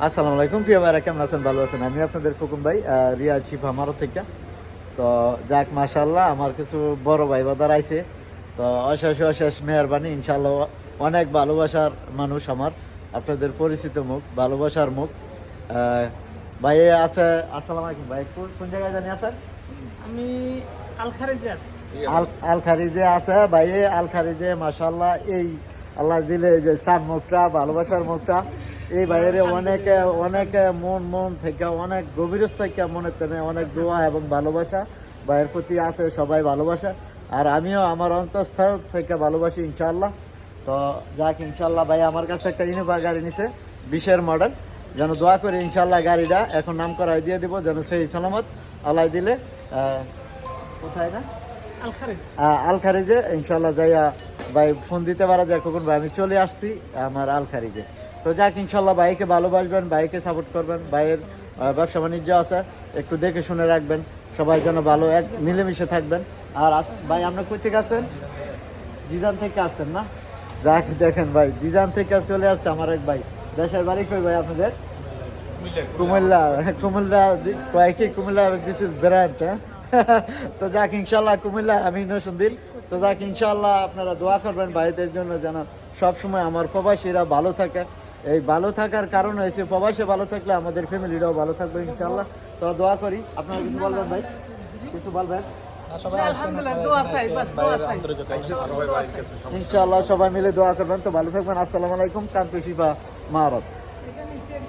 আসসালামু আলাইকুম প্রিয় ভাইরা, কেমন আছেন? ভালো আছেন? আমি আপনাদের খোকন ভাই, রিয়া চিফা মারো থেকে। তো যাক, মাশাআল্লাহ, আমার কিছু বড় ভাই বাদার আইছে। তো অশেষ অশেষ মেহরবানি, ইনশাআল্লাহ। অনেক ভালোবাসার মানুষ আমার, আপনাদের পরিচিত মুখ, ভালোবাসার মুখ। ভাই আছে। আসসালামু আলাইকুম ভাই, কোন জায়গায় জানি আছেন? আমি আলখারিজে আছি। আল খারিজে আছে ভাই। আল খারিজে মাশাআল্লাহ, এই আল্লাহ দিলে এই যে চার মুখটা, ভালোবাসার মুখটা, এই বাইরে অনেকে অনেকে মন মন থেকে, অনেক গভীরস্থ থেকে মনে তেনে অনেক দোয়া এবং ভালোবাসা ভাইয়ের প্রতি আছে, সবাই ভালোবাসা। আর আমিও আমার অন্তঃস্থল থেকে ভালোবাসি ইনশাআল্লাহ। তো যাক, ইনশাআল্লাহ ভাই আমার কাছে একটা ইনোভা গাড়ি নিছে, 20-এর মডেল। যেন দোয়া করি ইনশাআল্লাহ, গাড়িটা এখন নাম করাই দিয়ে দিব, যেন সেই সালামত আল্লাহ দিলে। কোথায় না? আলখারিজ। আল খারিজে ইনশাল্লাহ যাইয়া ভাই ফোন দিতে পারা যায়, কখন ভাই আমি চলে আসছি আমার আল খারিজে। তো যাক, ইনশাল্লাহ ভাইকে ভালোবাসবেন, ভাইকে সাপোর্ট করবেন। ভাইয়ের ব্যবসা বাণিজ্য আছে, একটু দেখে শুনে রাখবেন, সবাই যেন ভালো এক মিলেমিশে থাকবেন। আর ভাই আপনার কই থেকে আসছেন? জিজান থেকে আসছেন না? যাক, দেখেন ভাই, জিজান থেকে চলে আসছে আমার এক ভাই। দেশের বাড়ি কই ভাই আপনাদের? কুমিল্লা। কুমিল্লা কয়েকই কুমিল্লা, দিস ইজ ব্র্যান্ড। তো যাক, ইনশাল্লাহ কুমিল্লা আমি নসুন্দির। তো যাক, ইনশাল্লাহ আপনারা দোয়া করবেন ভাইদের জন্য, যেন সবসময় আমার প্রবাসীরা ভালো থাকে। এই ভালো থাকার কারণ হয়েছে, প্রবাসে ভালো থাকলে আমাদের ফ্যামিলিরাও ভালো থাকবে ইনশাল্লাহ। তো দোয়া করি। আপনারা কিছু বলবেন ভাই? কিছু বলবেন? আলহামদুলিল্লাহ, দোয়া চাই, বাস দোয়া চাই। ইনশাল্লাহ সবাই মিলে দোয়া করবেন। তো ভালো থাকবেন। আসসালামু আলাইকুম। কান্তু শিফা মারত।